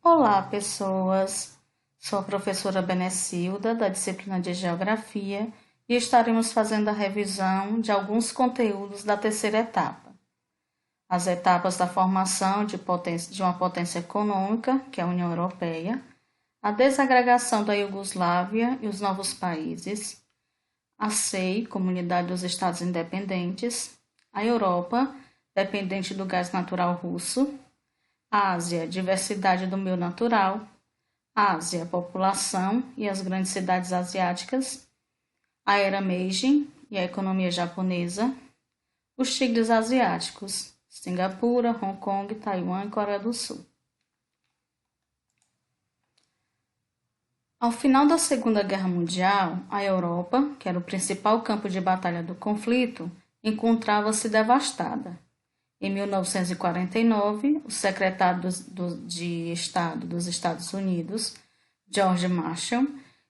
Olá, pessoas! Sou a professora Benecilda, da disciplina de Geografia, e estaremos fazendo a revisão de alguns conteúdos da terceira etapa. As etapas da formação de uma potência econômica, que é a União Europeia, a desagregação da Iugoslávia e os novos países, a CEI, Comunidade dos Estados Independentes, a Europa, dependente do gás natural russo, Ásia, diversidade do meio natural, Ásia, população e as grandes cidades asiáticas, a era Meiji e a economia japonesa, os tigres asiáticos, Singapura, Hong Kong, Taiwan e Coreia do Sul. Ao final da Segunda Guerra Mundial, a Europa, que era o principal campo de batalha do conflito, encontrava-se devastada. Em 1949, o secretário de Estado dos Estados Unidos, George Marshall,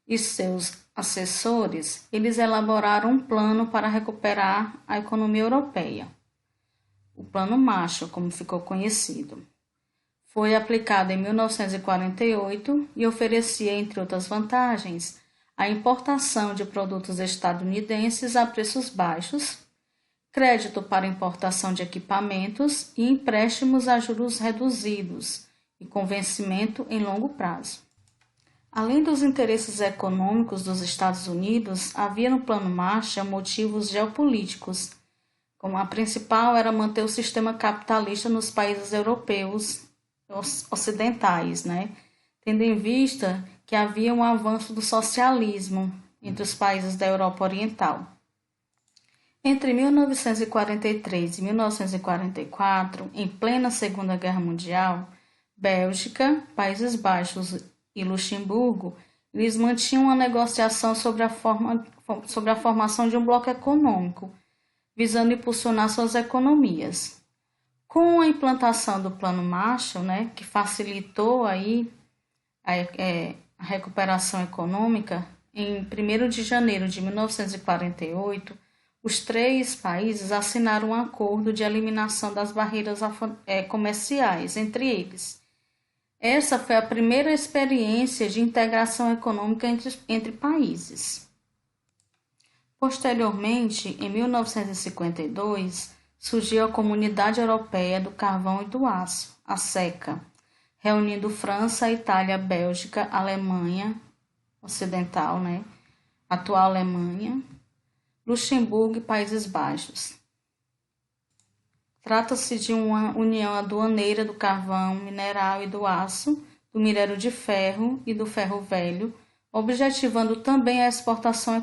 e seus assessores, eles elaboraram um plano para recuperar a economia europeia. O Plano Marshall, como ficou conhecido, foi aplicado em 1948 e oferecia, entre outras vantagens, a importação de produtos estadunidenses a preços baixos, crédito para importação de equipamentos e empréstimos a juros reduzidos e com vencimento em longo prazo. Além dos interesses econômicos dos Estados Unidos, havia no Plano Marshall motivos geopolíticos, como a principal era manter o sistema capitalista nos países europeus ocidentais, tendo em vista que havia um avanço do socialismo entre os países da Europa Oriental. Entre 1943 e 1944, em plena Segunda Guerra Mundial, Bélgica, Países Baixos e Luxemburgo, eles mantinham uma negociação sobre a formação de um bloco econômico, visando impulsionar suas economias. Com a implantação do Plano Marshall, que facilitou aí a recuperação econômica, em 1º de janeiro de 1948, os 3 países assinaram um acordo de eliminação das barreiras comerciais entre eles. Essa foi a primeira experiência de integração econômica entre países. Posteriormente, em 1952, surgiu a Comunidade Europeia do Carvão e do Aço, a CECA, reunindo França, Itália, Bélgica, Alemanha Ocidental, atual Alemanha, Luxemburgo e Países Baixos. Trata-se de uma união aduaneira do carvão mineral e do aço, do minério de ferro e do ferro velho, objetivando também a expansão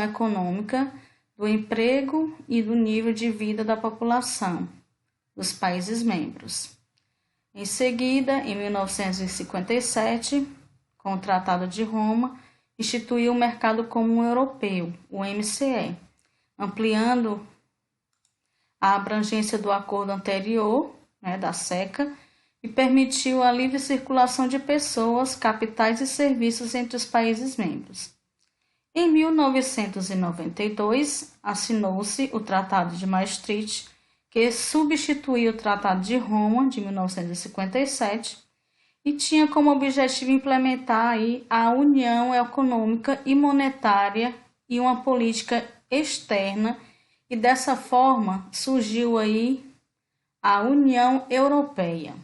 econômica, do emprego e do nível de vida da população dos países membros. Em seguida, em 1957, com o Tratado de Roma, instituiu o Mercado Comum Europeu, o MCE, ampliando a abrangência do acordo anterior, da CECA, e permitiu a livre circulação de pessoas, capitais e serviços entre os países membros. Em 1992, assinou-se o Tratado de Maastricht, que substituiu o Tratado de Roma, de 1957, e tinha como objetivo implementar a União Econômica e Monetária e uma política externa, e dessa forma surgiu a União Europeia.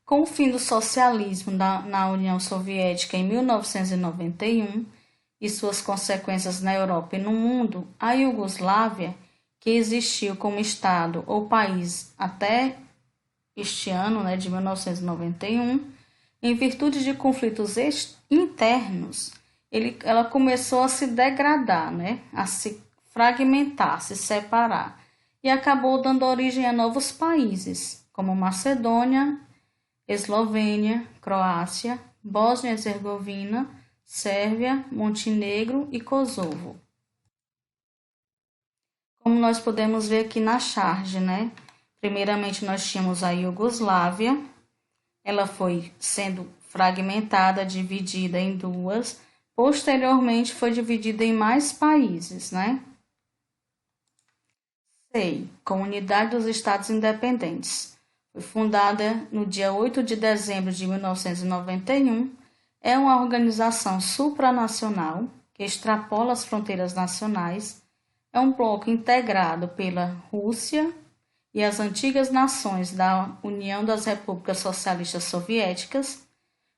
Com o fim do socialismo na União Soviética em 1991 e suas consequências na Europa e no mundo, a Iugoslávia, que existiu como Estado ou país até este ano, de 1991, em virtude de conflitos internos, ela começou a se degradar, a se fragmentar, se separar, e acabou dando origem a novos países, como Macedônia, Eslovênia, Croácia, Bósnia e Herzegovina, Sérvia, Montenegro e Kosovo. Como nós podemos ver aqui na charge, primeiramente nós tínhamos a Iugoslávia, ela foi sendo fragmentada, dividida em 2, posteriormente foi dividida em mais países, CEI, Comunidade dos Estados Independentes, Foi fundada no dia 8 de dezembro de 1991. É uma organização supranacional que extrapola as fronteiras nacionais. É um bloco integrado pela Rússia e as antigas nações da União das Repúblicas Socialistas Soviéticas.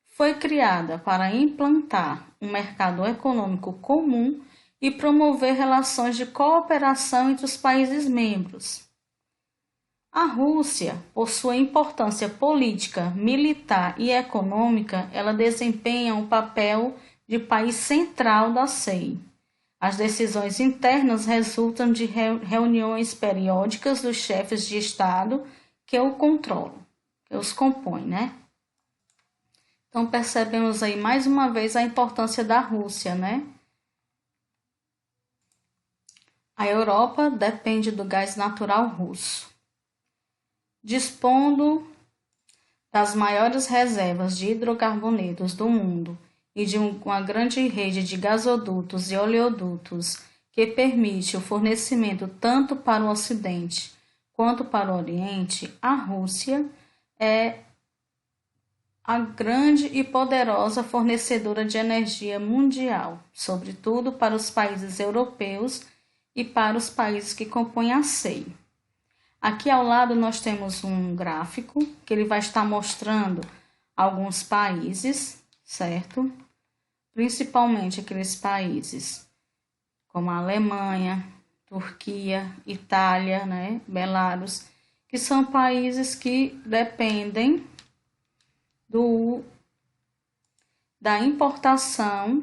Foi criada para implantar um mercado econômico comum e promover relações de cooperação entre os países membros. A Rússia, por sua importância política, militar e econômica, ela desempenha um papel de país central da CEI. As decisões internas resultam de reuniões periódicas dos chefes de Estado que o controlam, que os compõem, né? Então, percebemos aí mais uma vez a importância da Rússia, né? A Europa depende do gás natural russo. Dispondo das maiores reservas de hidrocarbonetos do mundo e de uma grande rede de gasodutos e oleodutos que permite o fornecimento tanto para o Ocidente quanto para o Oriente, a Rússia é a grande e poderosa fornecedora de energia mundial, sobretudo para os países europeus e para os países que compõem a CEI. Aqui ao lado nós temos um gráfico que ele vai estar mostrando alguns países, certo? Principalmente aqueles países como a Alemanha, Turquia, Itália, né, Belarus, que são países que dependem da importação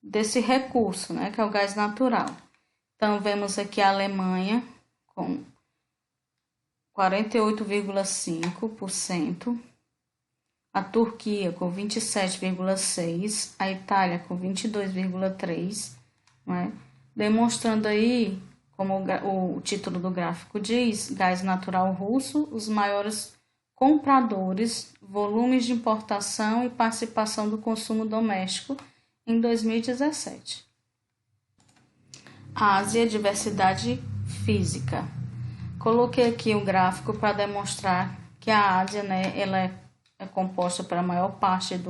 desse recurso, né, que é o gás natural. Então, vemos aqui a Alemanha com 48,5%, a Turquia com 27,6%, a Itália com 22,3%, né? Demonstrando aí, como o título do gráfico diz, gás natural russo, os maiores compradores, volumes de importação e participação do consumo doméstico em 2017. Ásia, diversidade física. Coloquei aqui um gráfico para demonstrar que a Ásia, né, ela é composta pela maior parte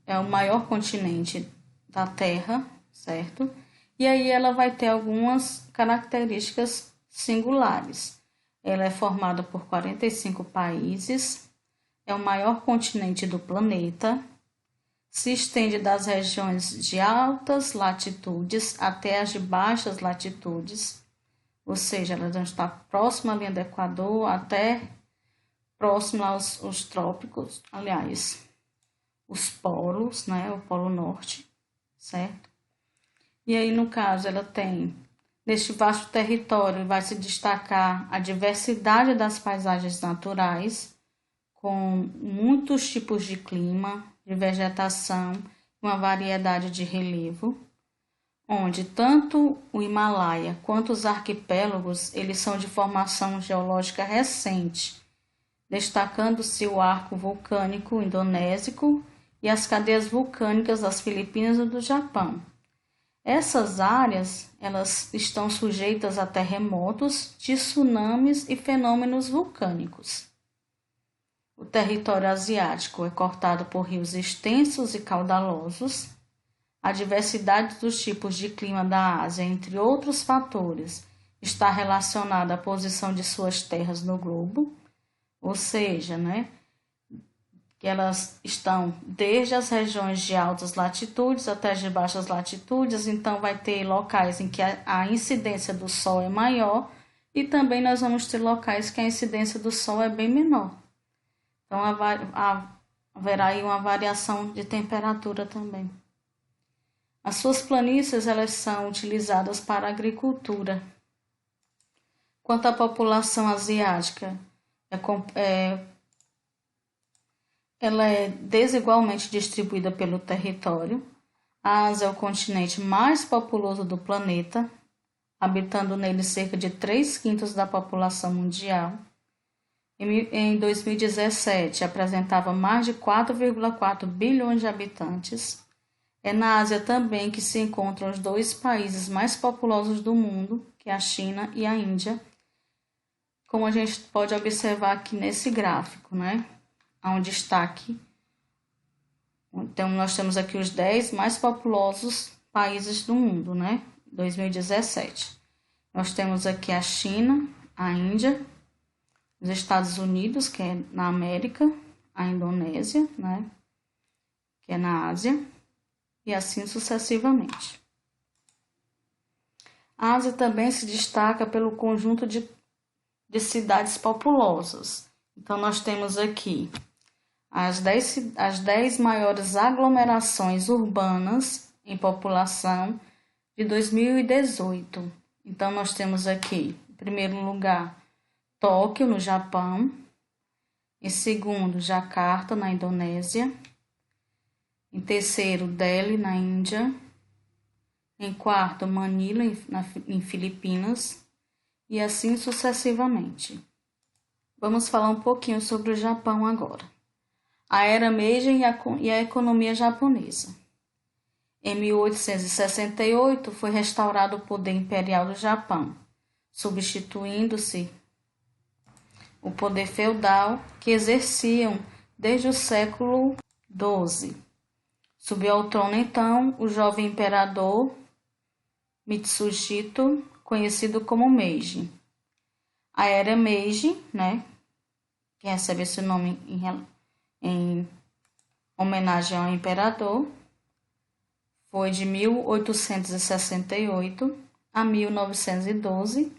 é o maior continente da Terra, certo? E aí ela vai ter algumas características singulares. Ela é formada por 45 países, é o maior continente do planeta, se estende das regiões de altas latitudes até as de baixas latitudes, ou seja, ela já está próxima à linha do Equador até próximo aos trópicos, aliás, os polos, né, o Polo Norte, certo? E aí, no caso, ela tem, neste vasto território, vai se destacar a diversidade das paisagens naturais, com muitos tipos de clima, de vegetação, uma variedade de relevo, onde tanto o Himalaia quanto os arquipélagos, eles são de formação geológica recente, destacando-se o arco vulcânico indonésico e as cadeias vulcânicas das Filipinas e do Japão. Essas áreas, elas estão sujeitas a terremotos, tsunamis e fenômenos vulcânicos. O território asiático é cortado por rios extensos e caudalosos. A diversidade dos tipos de clima da Ásia, entre outros fatores, está relacionada à posição de suas terras no globo, ou seja, né, que elas estão desde as regiões de altas latitudes até as de baixas latitudes, então vai ter locais em que a incidência do Sol é maior e também nós vamos ter locais que a incidência do Sol é bem menor. Então haverá aí uma variação de temperatura também. As suas planícies elas são utilizadas para a agricultura. Quanto à população asiática, ela é desigualmente distribuída pelo território. A Ásia é o continente mais populoso do planeta, habitando nele cerca de 3/5 da população mundial. Em 2017, apresentava mais de 4,4 bilhões de habitantes. É na Ásia também que se encontram os 2 países mais populosos do mundo, que é a China e a Índia. como a gente pode observar aqui nesse gráfico, né? Há um destaque. Então, nós temos aqui os 10 mais populosos países do mundo, né? 2017. Nós temos aqui a China, a Índia, os Estados Unidos, que é na América, a Indonésia, né? Que é na Ásia, e assim sucessivamente. A Ásia também se destaca pelo conjunto de cidades populosas. Então, nós temos aqui as 10 maiores aglomerações urbanas em população de 2018. Então, nós temos aqui, em primeiro lugar, Tóquio, no Japão. Em segundo, Jacarta, na Indonésia. Em terceiro, Delhi, na Índia. Em quarto, Manila, em Filipinas. E assim sucessivamente. Vamos falar um pouquinho sobre o Japão agora. A Era Meiji e a economia japonesa. Em 1868, foi restaurado o poder imperial do Japão, substituindo-se o poder feudal que exerciam desde o século XII. Subiu ao trono, então, o jovem imperador Mitsuhito, conhecido como Meiji. A Era Meiji, né, que recebe esse nome em homenagem ao imperador, foi de 1868 a 1912,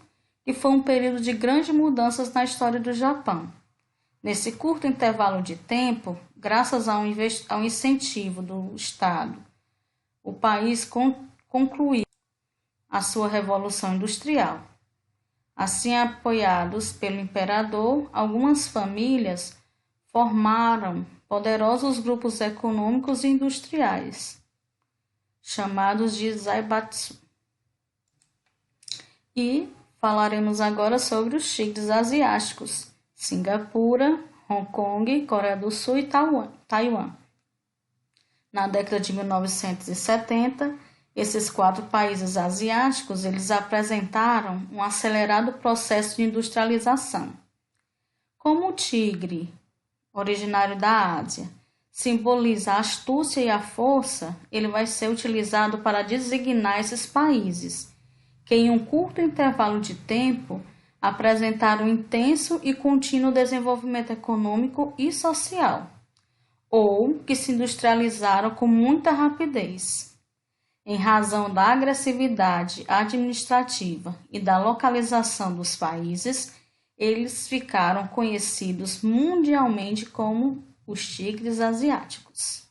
e foi um período de grandes mudanças na história do Japão. Nesse curto intervalo de tempo, graças ao incentivo do Estado, o país concluiu a sua revolução industrial. Assim, apoiados pelo imperador, algumas famílias formaram poderosos grupos econômicos e industriais, chamados de zaibatsu. E falaremos agora sobre os tigres asiáticos, Singapura, Hong Kong, Coreia do Sul e Taiwan. Na década de 1970, esses 4 países asiáticos eles apresentaram um acelerado processo de industrialização. Como o tigre, originário da Ásia, simboliza a astúcia e a força, ele vai ser utilizado para designar esses países, que em um curto intervalo de tempo apresentaram um intenso e contínuo desenvolvimento econômico e social, ou que se industrializaram com muita rapidez. Em razão da agressividade administrativa e da localização dos países, eles ficaram conhecidos mundialmente como os tigres asiáticos.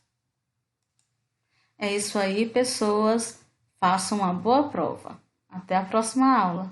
É isso aí, pessoas. Façam uma boa prova. Até a próxima aula.